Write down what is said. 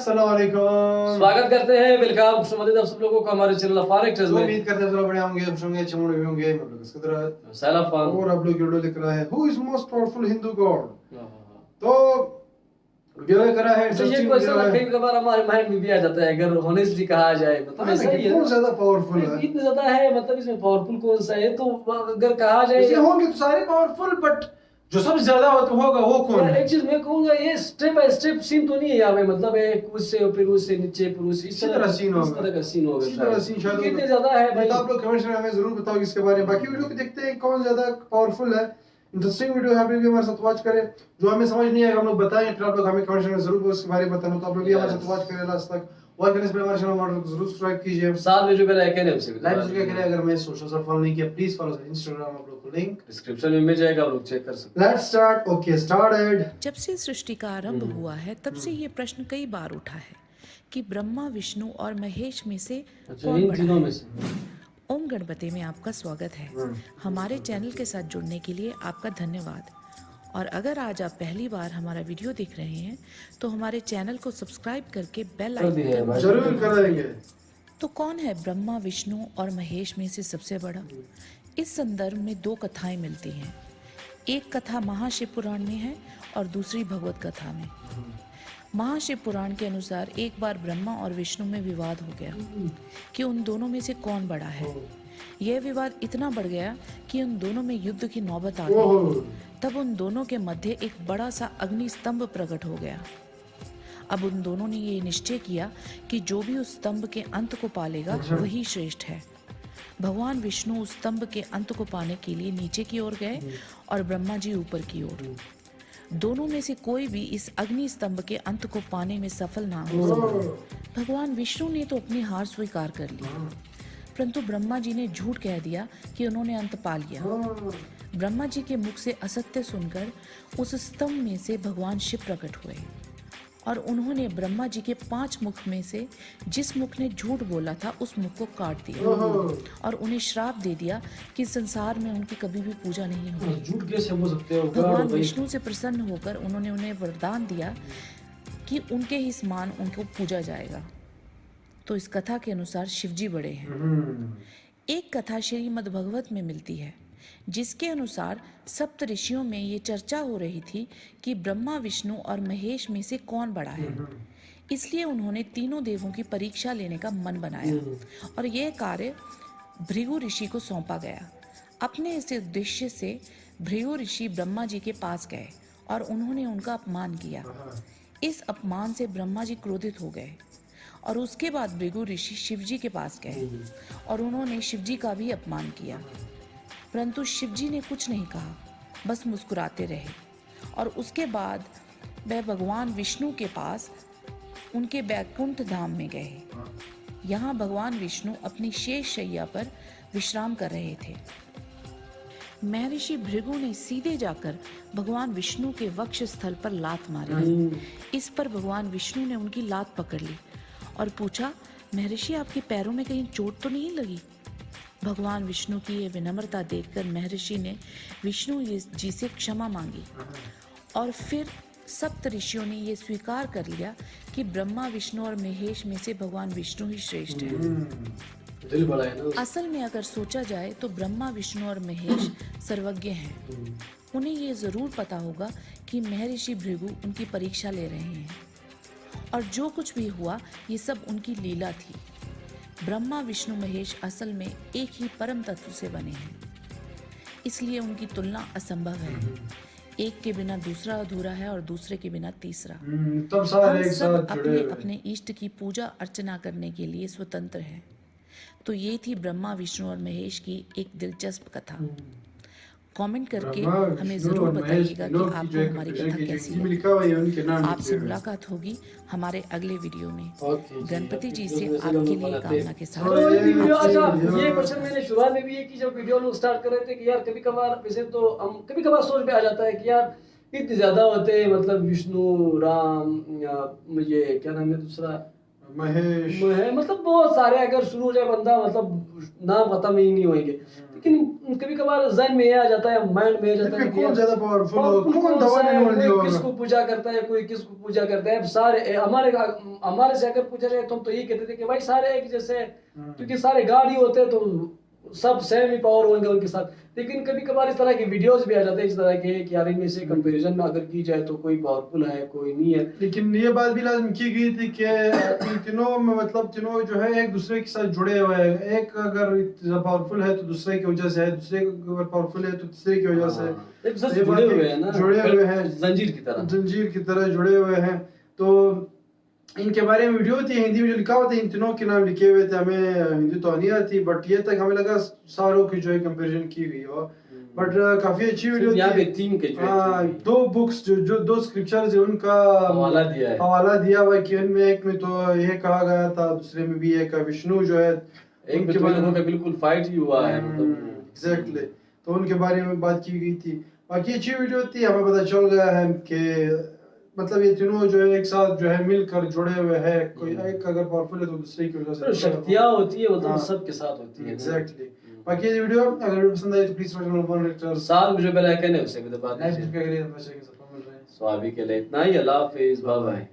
अस्सलाम वालेकुम। स्वागत करते हैं, वेलकम खुशआमदीद आप सब लोगों को हमारे चैनल फारिक टेस्ट में। उम्मीद करते हैं सब बढ़िया होंगे, खुश होंगे, अच्छे मूड में होंगे। मैं लोग इसकी तरह सैलाब खान और आप लोग वीडियो लिख रहा है who is most powerful Hindu God. तो वीडियो करा है तो ये क्वेश्चन कई बार हमारे माइंड में भी आ जाता है, अगर ऑनेस्टली कहा जाए मतलब ऐसा ही है, कौन ज्यादा पावरफुल है, इतना ज्यादा है मतलब इसमें पावरफुल कौन सा है। तो अगर कहा जाए ये होंगे तो सारे पावरफुल, बट जो सबसे ज्यादा होगा वो कौन है? एक चीज मैं कहूंगा, ये स्टेप बाय स्टेप सीन तो नहीं है यहाँ पे, मतलब एक उससे फिर उससे नीचे फिर उससे इस तरह सीन होगा, इस तरह का सीन होगा, इस तरह सीन शायद कितने ज्यादा है भाई। आप लोग कमेंट्स में हमें जरूर बताओ इसके बारे में। बाकी वीडियो को देखते हैं कौन ज्यादा पावरफुल है। इंटरेस्टिंग वीडियो है, आप लोग भी हमारे साथ वॉच करें। जो हमें समझ नहीं आएगा हम लोग बताएं, फिर आप लोग हमें कमेंट्स में जरूर उसके बारे में बताना। तो आप लोग भी हमारे साथ वॉच करें लास्ट तक। वॉच करने से पहले हमारे चैनल को जरूर सब्सक्राइब कीजिए। साथ में जो बेल आइकन है उसे भी लाइक जरूर करें। अगर मैं सोशल से फॉलो नहीं किया प्लीज फॉलो इंस्टाग्राम, आप लोग को लिंक डिस्क्रिप्शन में मिल जाएगा, आप लोग चेक कर सकते हैं। Let's start. Okay started. जब से सृष्टि का आरंभ हुआ है तब से ये प्रश्न कई बार उठा है कि ब्रह्मा, विष्णु और महेश में से कौन इन बड़ा तीनों है। में से ओम गणपति में आपका स्वागत है। हमारे चैनल के साथ जुड़ने के लिए आपका धन्यवाद। और अगर आज आप पहली बार हमारा वीडियो देख रहे हैं तो हमारे चैनल को सब्सक्राइब करके बेल आइकन जरूर करेंगे। तो कौन है ब्रह्मा, विष्णु और महेश में से सबसे बड़ा? इस संदर्भ में दो कथाएं मिलती हैं। एक कथा महाशिव पुराण में है और दूसरी भगवत कथा में। महाशिव पुराण के अनुसार एक बार ब्रह्मा और विष्णु में विवाद हो गया कि उन दोनों में से कौन बड़ा है। यह विवाद इतना बढ़ गया कि उन दोनों में युद्ध की नौबत आ गई। तब उन दोनों के मध्य एक बड़ा सा अग्नि स्तंभ प्रकट हो गया। अब उन दोनों ने ये निश्चय किया कि जो भी उस स्तंभ के अंत को पालेगा वही श्रेष्ठ है। भगवान विष्णु उस स्तंभ के अंत को पाने के लिए नीचे की ओर गए और ब्रह्मा जी ऊपर की ओर। दोनों में से कोई भी इस अग्नि स्तंभ के अंत को पाने में सफल ना हो सका। भगवान विष्णु ने तो अपनी हार स्वीकार कर ली, परंतु ब्रह्मा जी ने झूठ कह दिया कि उन्होंने अंत पा लिया। ब्रह्मा जी के मुख से असत्य सुनकर उस स्तंभ में से भगवान शिव प्रकट हुए और उन्होंने ब्रह्मा जी के 5 मुख में से जिस मुख ने झूठ बोला था उस मुख को काट दिया और उन्हें श्राप दे दिया कि संसार में उनकी कभी भी पूजा नहीं होगी। झूठ कैसे बोल सकते हो? भगवान विष्णु से प्रसन्न होकर उन्होंने उन्हें वरदान दिया कि उनके ही समान उनको पूजा जाएगा। तो इस कथा के अनुसार शिवजी बड़े हैं। एक कथा श्रीमद् भगवत में मिलती है जिसके अनुसार सप्त ऋषियों में ये चर्चा हो रही थी कि ब्रह्मा, विष्णु और महेश में से कौन बड़ा है। इसलिए उन्होंने तीनों देवों की परीक्षा लेने का मन बनाया और यह कार्य भृगु ऋषि को सौंपा गया। अपने इस उद्देश्य से भृगु ऋषि ब्रह्मा जी के पास गए और उन्होंने उनका अपमान किया। इस अपमान से ब्रह्मा जी क्रोधित हो गए और उसके बाद भृगु ऋषि शिवजी के पास गए और उन्होंने शिवजी का भी अपमान किया, परंतु शिवजी ने कुछ नहीं कहा, बस मुस्कुराते रहे। और उसके बाद वह भगवान विष्णु के पास उनके बैकुंठ धाम में गए। यहाँ भगवान विष्णु अपनी शेष शैया पर विश्राम कर रहे थे। महर्षि भृगु ने सीधे जाकर भगवान विष्णु के वक्ष स्थल पर लात मारी। इस पर भगवान विष्णु ने उनकी लात पकड़ ली और पूछा, महर्षि आपके पैरों में कहीं चोट तो नहीं लगी? भगवान विष्णु की ये विनम्रता देखकर महर्षि ने विष्णु जी से क्षमा मांगी और फिर सप्त ऋषियों ने ये स्वीकार कर लिया कि ब्रह्मा, विष्णु और महेश में से भगवान विष्णु ही श्रेष्ठ है। दिल बड़ा है ना। असल में अगर सोचा जाए तो ब्रह्मा, विष्णु और महेश सर्वज्ञ हैं। उन्हें ये जरूर पता होगा कि महर्षि भृगु उनकी परीक्षा ले रहे हैं और जो कुछ भी हुआ ये सब उनकी लीला थी। ब्रह्मा, विष्णु, महेश असल में एक ही परम तत्व से बने हैं, इसलिए उनकी तुलना असंभव है। एक के बिना दूसरा अधूरा है और दूसरे के बिना तीसरा। तब सारे एक साथ अपने अपने इष्ट की पूजा अर्चना करने के लिए स्वतंत्र हैं। तो ये थी ब्रह्मा, विष्णु और महेश की एक दिलचस्प कथा। कमेंट करके हमें जरूर बताइएगा कि आपको हमारी कथा कैसी लगी। आपसे मुलाकात होगी हमारे अगले वीडियो में। गणपति जी से आपके लिए कामना के साथ। अच्छा, ये क्वेश्चन मैंने शुरुआत में भी ये कि जब वीडियो लोग स्टार्ट कर रहे थे कि यार कभी कभार वैसे तो हम कभी कभार सोच में आ जाता है कि यार इतने ज्यादा होते हैं, मतलब विष्णु, राम, ये क्या नाम है दूसरा, महेश मतलब बहुत सारे, अगर शुरू हो जाए बंदा मतलब नाम खत्म ही नहीं होंगे। लेकिन कभी कभार जहन में ये आ जाता है, माइंड में आ जाता है कि कौन ज्यादा पावरफुल हो, कौन कौन दवा सा है, लेने वाला कोई होगा। किसको पूजा करता है, कोई किसको पूजा करता है। अब सारे हमारे से अगर पूछा जाए तो ये कहते थे कि भाई सारे एक जैसे, क्योंकि सारे गाड़ी होते हैं तो सब सेम ही पावर होंगे उनके साथ। लेकिन कभी कभार इस तरह की वीडियोस भी आ जाते हैं इस तरह के कि यार इनमें से कंपैरिजन में अगर की जाए तो कोई पावरफुल है कोई नहीं है। लेकिन ये बात भी लाजम की गई थी कि इन तीनों में मतलब तीनों जो है एक दूसरे के साथ जुड़े हुए हैं। एक अगर पावरफुल है तो दूसरे की वजह से है, दूसरे अगर पावरफुल है तो तीसरे की वजह से है। एक दूसरे से जुड़े हुए हैं ना, जुड़े हुए हैं, जंजीर की तरह जुड़े हुए हैं। तो इनके बारे में वीडियो थी हिंदी में जो लिखा हुआ था, इन तीनों के नाम लिखे हुए थे। हमें हिंदी तो नहीं आती, बट ये तक हमें लगा सारों की जो है कंपैरिजन की गई हो। बट काफी अच्छी वीडियो यहाँ पे थी। थीम के जो हाँ, दो बुक्स जो दो स्क्रिप्चर्स है उनका हवाला दिया हुआ है कि उनमें एक में तो ये कहा गया था, दूसरे में भी एक विष्णु जो है उनके बारे में बिल्कुल फाइट ही हुआ है एग्जैक्टली, तो उनके बारे में बात की गई थी। बाकी अच्छी वीडियो थी, हमें पता चल गया है कि मतलब ये तीनों जो है एक साथ जो है मिलकर जुड़े हुए हैं। कोई एक अगर पावरफुल है तो दूसरे की वजह से शक्तियां होती है, मतलब सबके साथ होती है। एग्जैक्टली। बाकी ये वीडियो अगर वीडियो पसंद आई तो प्लीज साथ में जो बेल आइकन है उसे भी दबा दीजिए। नेक्स्ट वीडियो के लिए बचेंगे सब मिल रहे हैं। सो अभी के लिए इतना ही, अल्लाह हाफिज़, बाय बाय।